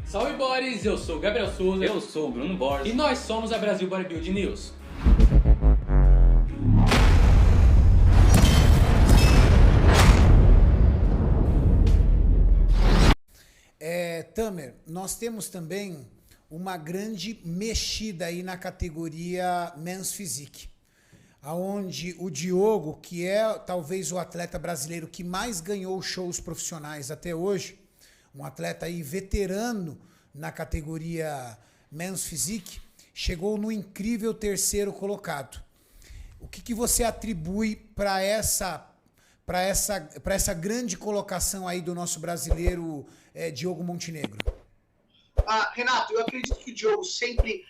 Salve Boris, eu sou o Gabriel Souza. Eu sou o Bruno Borges. E nós somos a Brasil Bodybuilding News. Tamer, nós temos também uma grande mexida aí na categoria Men's Physique, aonde o Diogo, que é talvez o atleta brasileiro que mais ganhou shows profissionais até hoje, um atleta aí veterano na categoria Men's Physique, chegou no incrível terceiro colocado. O que você atribui para essa grande colocação aí do nosso brasileiro Diogo Montenegro? Renato, eu acredito que o Diogo sempre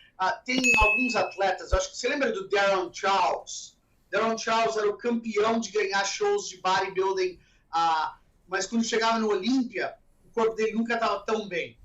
tem alguns atletas. Acho que você lembra do Darren Charles? Darren Charles era o campeão de ganhar shows de bodybuilding, mas quando chegava no Olímpia, o corpo dele nunca estava tão bem.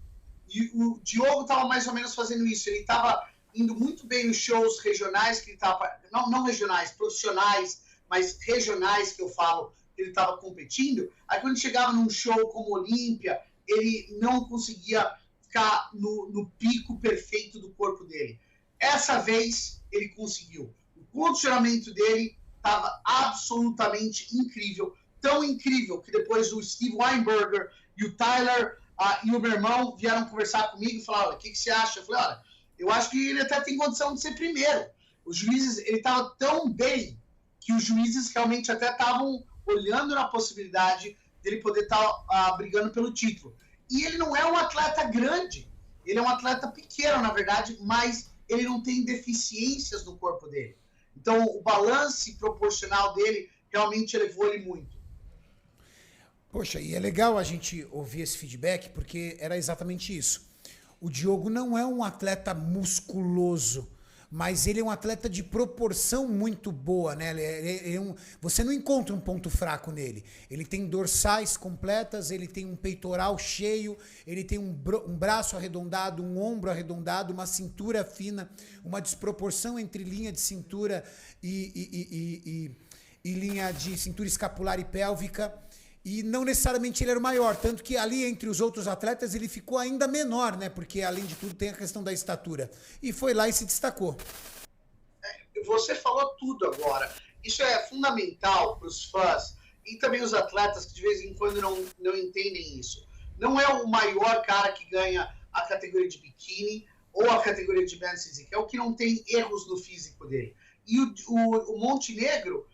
E o Diogo estava mais ou menos fazendo isso. Ele estava indo muito bem nos shows regionais, que ele estava, não regionais, profissionais, mas regionais que eu falo, que ele estava competindo. Aí quando chegava num show como Olímpia, ele não conseguia ficar no pico perfeito do corpo dele. Essa vez ele conseguiu. O condicionamento dele estava absolutamente incrível. Tão incrível que depois o Steve Weinberger e o Tyler e o meu irmão vieram conversar comigo e falaram: o que você acha? Eu falei: olha, eu acho que ele até tem condição de ser primeiro. Os juízes, ele estava tão bem que os juízes realmente até estavam olhando na possibilidade dele poder estar brigando pelo título. E ele não é um atleta grande, ele é um atleta pequeno, na verdade, mas ele não tem deficiências no corpo dele. Então, o balance proporcional dele realmente elevou ele muito. Poxa, e é legal a gente ouvir esse feedback, porque era exatamente isso. O Diogo não é um atleta musculoso, mas ele é um atleta de proporção muito boa, né? Você não encontra um ponto fraco nele. Ele tem dorsais completas, ele tem um peitoral cheio, ele tem um braço arredondado, um ombro arredondado, uma cintura fina, uma desproporção entre linha de cintura e linha de cintura escapular e pélvica. E não necessariamente ele era o maior, tanto que ali entre os outros atletas ele ficou ainda menor, né? Porque além de tudo tem a questão da estatura. E foi lá e se destacou. Você falou tudo agora. Isso é fundamental para os fãs e também os atletas que de vez em quando não entendem isso. Não é o maior cara que ganha a categoria de biquíni ou a categoria de Men's Physique, é o que não tem erros no físico dele. E o Montenegro,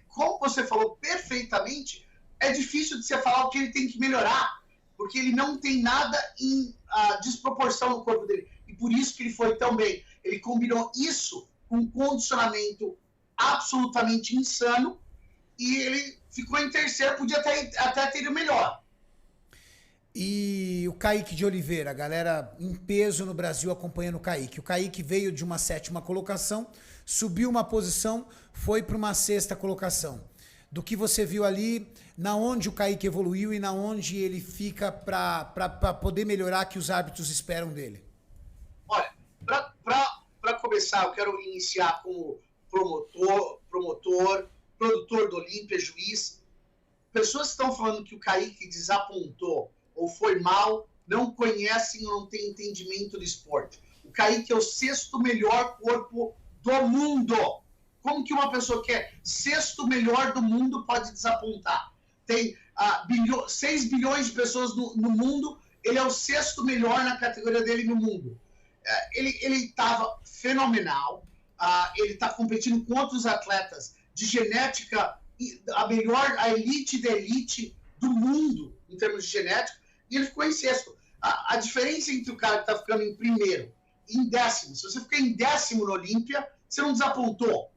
como você falou perfeitamente, é difícil de você falar o que ele tem que melhorar, porque ele não tem nada em desproporção no corpo dele. E por isso que ele foi tão bem. Ele combinou isso com um condicionamento absolutamente insano e ele ficou em terceiro, podia até ter ido melhor. E o Kaique de Oliveira, a galera em peso no Brasil acompanhando o Kaique. O Kaique veio de uma 7ª colocação, subiu uma posição, foi para uma 6ª colocação. Do que você viu ali, na onde o Kaique evoluiu e na onde ele fica para poder melhorar que os árbitros esperam dele? Olha, para começar, eu quero iniciar como produtor do Olímpia, juiz. Pessoas que estão falando que o Kaique desapontou ou foi mal, não conhecem ou não têm entendimento do esporte. O Kaique é o 6º melhor corpo do mundo. Como que uma pessoa que é 6º melhor do mundo pode desapontar? Tem 6 bilhões de pessoas no mundo, ele é o 6º melhor na categoria dele no mundo. Ele estava fenomenal, ele está competindo com outros atletas de genética, a elite da elite do mundo, em termos de genética, e ele ficou em 6º. A diferença entre o cara que está ficando em primeiro e em 10º, se você ficar em 10º no Olímpia, você não desapontou.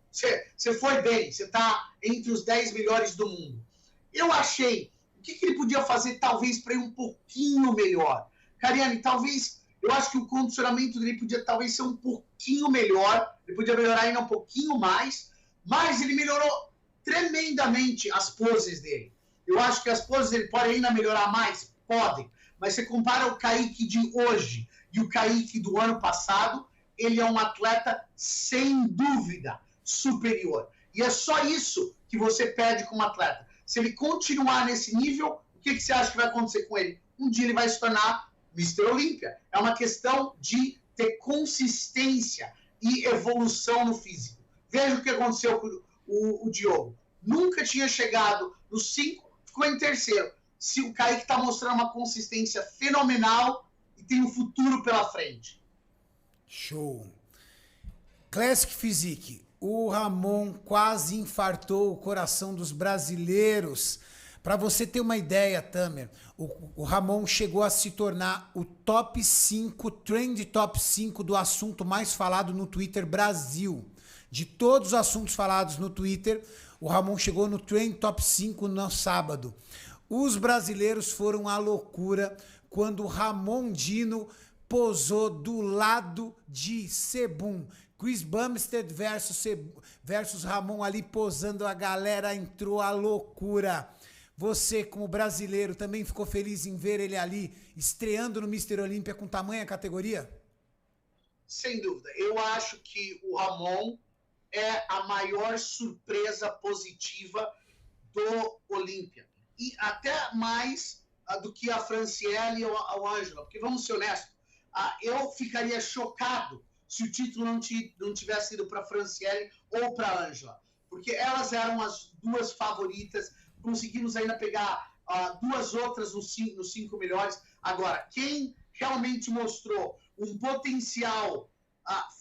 Você foi bem, você está entre os 10 melhores do mundo. Eu achei, o que ele podia fazer talvez para ir um pouquinho melhor? Cariani, talvez, eu acho que o condicionamento dele podia talvez ser um pouquinho melhor, ele podia melhorar ainda um pouquinho mais, mas ele melhorou tremendamente as poses dele. Eu acho que as poses dele podem ainda melhorar mais? Podem, mas você compara o Kaique de hoje e o Kaique do ano passado, ele é um atleta sem dúvida superior. E é só isso que você pede como atleta. Se ele continuar nesse nível, o que você acha que vai acontecer com ele? Um dia ele vai se tornar Mr. Olímpia. É uma questão de ter consistência e evolução no físico. Veja o que aconteceu com o Diogo. Nunca tinha chegado nos 5, ficou em terceiro. Se o Kaique está mostrando uma consistência fenomenal e tem um futuro pela frente. Show. Classic Physique. O Ramon quase infartou o coração dos brasileiros. Para você ter uma ideia, Tamer, o Ramon chegou a se tornar o top 5, trend top 5 do assunto mais falado no Twitter Brasil. De todos os assuntos falados no Twitter, o Ramon chegou no trend top 5 no sábado. Os brasileiros foram à loucura quando o Ramon Dino posou do lado de Sebum. Chris Bumstead versus Ramon ali posando, a galera entrou à loucura. Você, como brasileiro, também ficou feliz em ver ele ali estreando no Mr. Olímpia com tamanha categoria? Sem dúvida. Eu acho que o Ramon é a maior surpresa positiva do Olímpia. E até mais do que a Franciele ou a Ângela. Porque, vamos ser honestos, eu ficaria chocado se o título não tivesse ido para a Franciele ou para a Ângela. Porque elas eram as duas favoritas. Conseguimos ainda pegar duas outras nos 5 melhores. Agora, quem realmente mostrou um potencial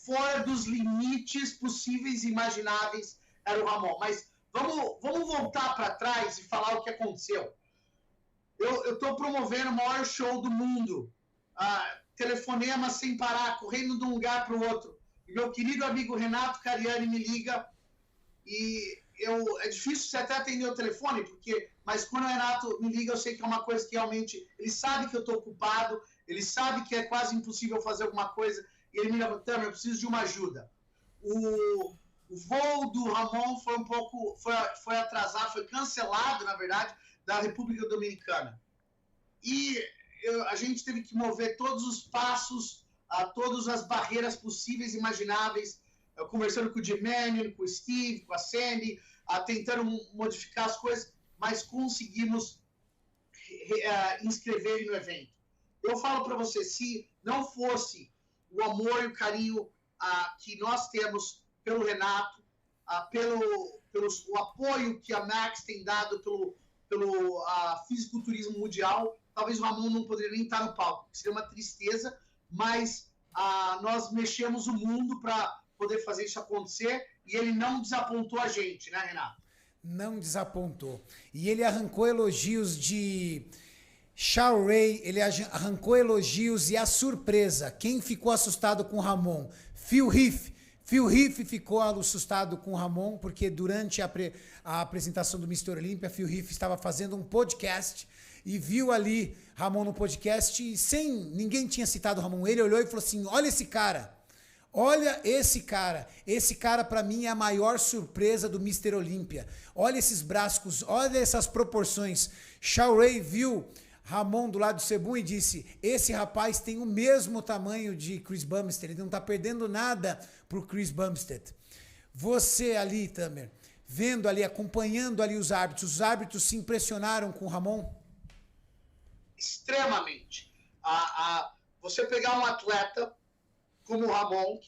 fora dos limites possíveis e imagináveis era o Ramon. Mas vamos voltar para trás e falar o que aconteceu. Eu estou promovendo o maior show do mundo. Telefonema sem parar, correndo de um lugar para o outro. E meu querido amigo Renato Cariani me liga e é difícil você até atender o telefone, mas quando o Renato me liga, eu sei que é uma coisa que realmente... Ele sabe que eu estou ocupado, ele sabe que é quase impossível fazer alguma coisa, e ele me liga, Tamer, eu preciso de uma ajuda. O voo do Ramon foi atrasado, foi cancelado, na verdade, da República Dominicana. E a gente teve que mover todos os passos, todas as barreiras possíveis e imagináveis, conversando com o Jim Mannion, com o Steve, com a Sandy, tentando modificar as coisas, mas conseguimos inscrever ele no evento. Eu falo para você, se não fosse o amor e o carinho que nós temos pelo Renato, o apoio que a Max tem dado pelo fisiculturismo mundial, talvez o Ramon não poderia nem estar no palco. Seria uma tristeza, mas nós mexemos o mundo para poder fazer isso acontecer e ele não desapontou a gente, né, Renato? Não desapontou. E ele arrancou elogios de Shao Ray, ele arrancou elogios e a surpresa. Quem ficou assustado com o Ramon? Phil Heath. Phil Heath ficou assustado com o Ramon porque durante a apresentação do Mr. Olímpia, Phil Heath estava fazendo um podcast e viu ali Ramon no podcast e ninguém tinha citado o Ramon. Ele olhou e falou assim, olha esse cara. Olha esse cara pra mim é a maior surpresa do Mr. Olímpia. Olha esses braços, olha essas proporções. Shao Ray viu Ramon do lado do Sebum e disse, esse rapaz tem o mesmo tamanho de Chris Bumstead, ele não tá perdendo nada pro Chris Bumstead. Você ali, Tamer, vendo ali, acompanhando ali os árbitros se impressionaram com o Ramon? Extremamente. Você pegar um atleta como o Ramon,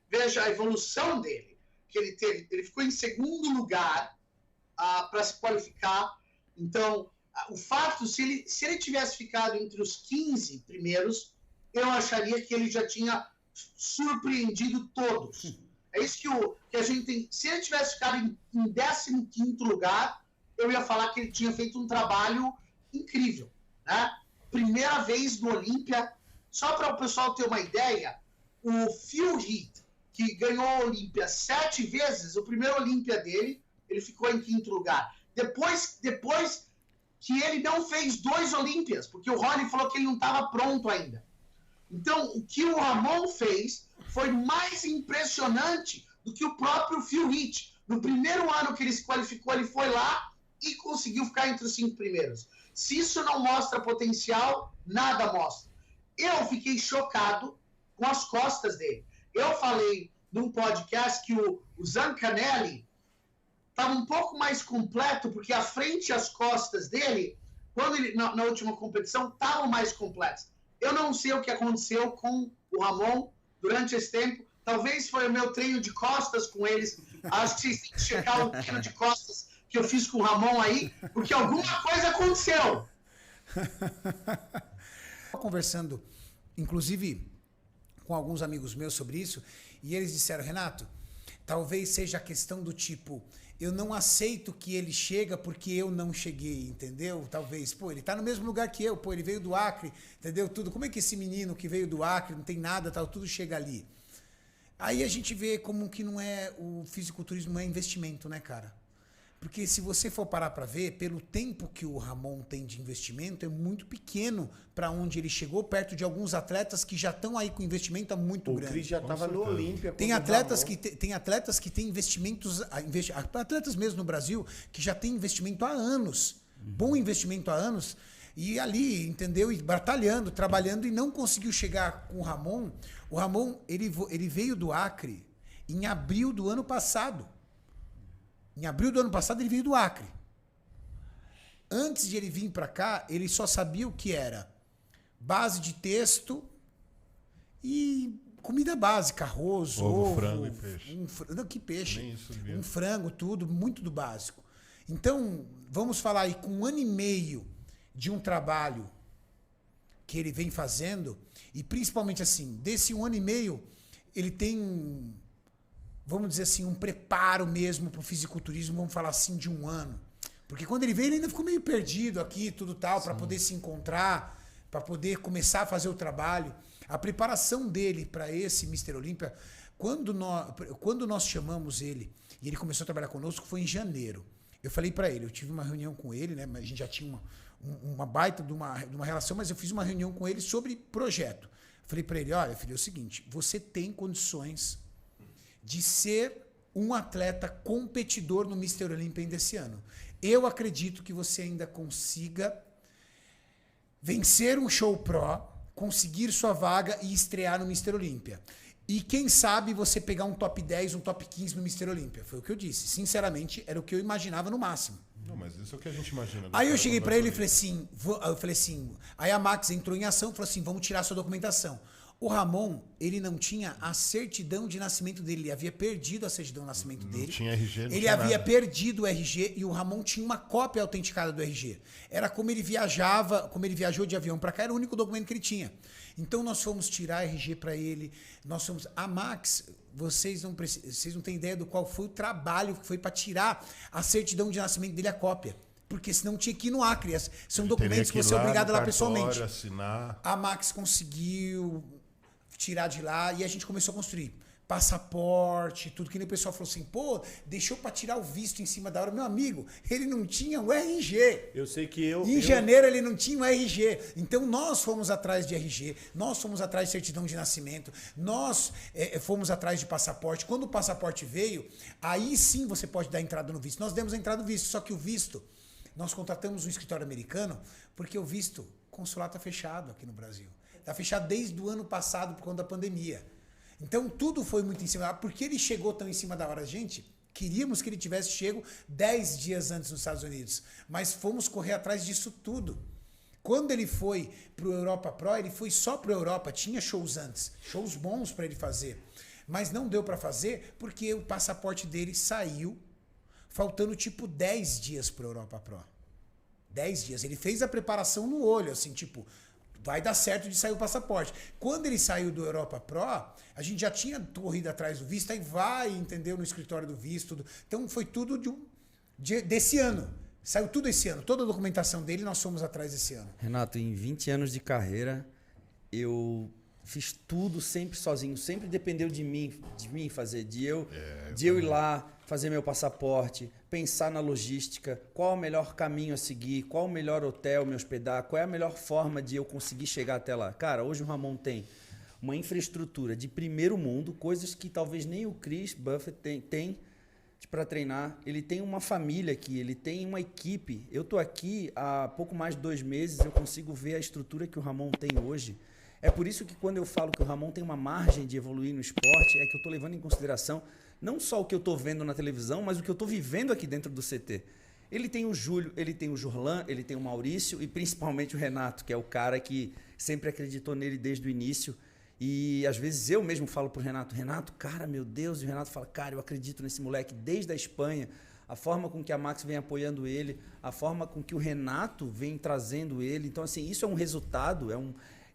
veja a evolução dele, que ele teve. Ele ficou em segundo lugar para se qualificar. Então, o fato, se ele tivesse ficado entre os 15 primeiros, eu acharia que ele já tinha surpreendido todos. É isso que a gente tem. Se ele tivesse ficado em 15º lugar, eu ia falar que ele tinha feito um trabalho incrível, né? Primeira vez no Olímpia. Só para o pessoal ter uma ideia, o Phil Heath, que ganhou a Olímpia 7 vezes, o primeiro Olímpia dele, ele ficou em 5º lugar. Depois que ele não fez 2 Olímpias, porque o Ronnie falou que ele não estava pronto ainda. Então, o que o Ramon fez foi mais impressionante do que o próprio Phil Heath. No primeiro ano que ele se qualificou, ele foi lá e conseguiu ficar entre os 5 primeiros. Se isso não mostra potencial, nada mostra. Eu fiquei chocado com as costas dele. Eu falei num podcast que o Zancanelli estava um pouco mais completo, porque a frente e as costas dele, quando ele na última competição, estavam mais completas. Eu não sei o que aconteceu com o Ramon durante esse tempo. Talvez foi o meu treino de costas com eles. Acho que vocês têm que checar o treino de costas que eu fiz com o Ramon aí, porque alguma coisa aconteceu. Conversando, inclusive, com alguns amigos meus sobre isso, e eles disseram, Renato, talvez seja a questão do tipo, eu não aceito que ele chega porque eu não cheguei, entendeu? Talvez, pô, ele tá no mesmo lugar que eu, pô, ele veio do Acre, entendeu? Tudo. Como é que esse menino que veio do Acre, não tem nada, tal, tudo chega ali? Aí a gente vê como que não é, o fisiculturismo não é investimento, né, cara? Porque se você for parar para ver, pelo tempo que o Ramon tem de investimento, é muito pequeno para onde ele chegou, perto de alguns atletas que já estão aí com investimento muito grande. O Cris já estava no Olímpia. Tem atletas que têm investimentos, atletas mesmo no Brasil, que já têm investimento há anos, bom investimento há anos, e ali, entendeu? E batalhando, trabalhando, e não conseguiu chegar com o Ramon. O Ramon, ele veio do Acre em abril do ano passado. Em abril do ano passado, ele veio do Acre. Antes de ele vir para cá, ele só sabia o que era base de texto e comida básica, arroz, ovo, frango e peixe. Não, que peixe? Nem isso mesmo. Um frango, tudo, muito do básico. Então, vamos falar aí, com 1 ano e meio de um trabalho que ele vem fazendo, e principalmente assim, desse 1 ano e meio, ele tem vamos dizer assim, um preparo mesmo para o fisiculturismo, vamos falar assim, de 1 ano. Porque quando ele veio, ele ainda ficou meio perdido aqui, tudo tal, para poder se encontrar, para poder começar a fazer o trabalho. A preparação dele para esse Mr. Olímpia, quando nós chamamos ele, e ele começou a trabalhar conosco, foi em janeiro. Eu falei para ele, eu tive uma reunião com ele, né? A gente já tinha uma baita de uma relação, mas eu fiz uma reunião com ele sobre projeto. Falei para ele, olha, filho, é o seguinte, você tem condições de ser um atleta competidor no Mr. Olímpia ainda esse ano. Eu acredito que você ainda consiga vencer um show pro, conseguir sua vaga e estrear no Mr. Olímpia. E quem sabe você pegar um top 10, um top 15 no Mr. Olímpia. Foi o que eu disse. Sinceramente, era o que eu imaginava no máximo. Não, mas isso é o que a gente imagina. Aí eu cheguei para ele e falei assim, aí a Max entrou em ação e falou assim, vamos tirar sua documentação. O Ramon, ele não tinha a certidão de nascimento dele. Ele havia perdido a certidão de nascimento dele. Não tinha RG, não Ele tinha havia nada. perdido o RG e o Ramon tinha uma cópia autenticada do RG. Era como ele viajava, como ele viajou de avião para cá, era o único documento que ele tinha. Então nós fomos tirar RG para ele. Nós fomos... A Max, vocês não têm ideia do qual foi o trabalho que foi para tirar a certidão de nascimento dele, a cópia. Porque senão tinha que ir no Acre. São documentos que você é obrigado a ir lá pessoalmente. Assinar. A Max conseguiu tirar de lá e a gente começou a construir passaporte, tudo que nem o pessoal falou assim, pô, deixou para tirar o visto em cima da hora. Meu amigo, ele não tinha o RG. Eu sei que Em janeiro ele não tinha o RG. Então nós fomos atrás de RG, nós fomos atrás de certidão de nascimento, nós fomos atrás de passaporte. Quando o passaporte veio, aí sim você pode dar entrada no visto. Nós demos a entrada no visto, só que o visto, nós contratamos um escritório americano, porque o visto, o consulado está fechado aqui no Brasil. Está fechado desde o ano passado por conta da pandemia. Então tudo foi muito em cima. Porque ele chegou tão em cima da hora, gente? Queríamos que ele tivesse chego 10 dias antes nos Estados Unidos. Mas fomos correr atrás disso tudo. Quando ele foi pro Europa Pro, ele foi só pro Europa. Tinha shows antes. Shows bons para ele fazer. Mas não deu para fazer porque o passaporte dele saiu faltando tipo 10 dias pro Europa Pro. 10 dias. Ele fez a preparação no olho, assim, tipo... Vai dar certo de sair o passaporte. Quando ele saiu do Europa Pro, a gente já tinha corrido atrás do visto, aí vai, entendeu, no escritório do visto. Tudo. Então foi tudo desse ano. Saiu tudo esse ano. Toda a documentação dele nós fomos atrás desse ano. Renato, em 20 anos de carreira, eu fiz tudo sempre sozinho. Sempre dependeu de mim fazer. De eu ir lá, fazer meu passaporte, pensar na logística, qual é o melhor caminho a seguir, qual o melhor hotel me hospedar, qual é a melhor forma de eu conseguir chegar até lá. Cara, hoje o Ramon tem uma infraestrutura de primeiro mundo, coisas que talvez nem o Chris Buffett tem para treinar. Ele tem uma família aqui, ele tem uma equipe. Eu tô aqui há pouco mais de 2 meses, eu consigo ver a estrutura que o Ramon tem hoje. É por isso que quando eu falo que o Ramon tem uma margem de evoluir no esporte, é que eu estou levando em consideração não só o que eu estou vendo na televisão, mas o que eu estou vivendo aqui dentro do CT. Ele tem o Júlio, ele tem o Jurlan, ele tem o Maurício e principalmente o Renato, que é o cara que sempre acreditou nele desde o início. E às vezes eu mesmo falo pro Renato, cara, meu Deus, e o Renato fala, cara, eu acredito nesse moleque desde a Espanha. A forma com que a Max vem apoiando ele, a forma com que o Renato vem trazendo ele. Então, assim, isso é um resultado,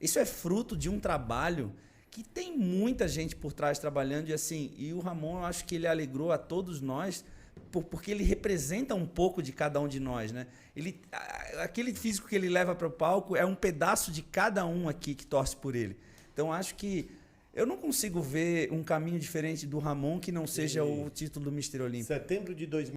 isso é fruto de um trabalho que tem muita gente por trás trabalhando. E assim, e o Ramon, eu acho que ele alegrou a todos nós, porque ele representa um pouco de cada um de nós, né? Aquele físico que ele leva para o palco é um pedaço de cada um aqui que torce por ele. Então, acho que eu não consigo ver um caminho diferente do Ramon que não seja o título do Mr. Olímpia. Setembro de 2000.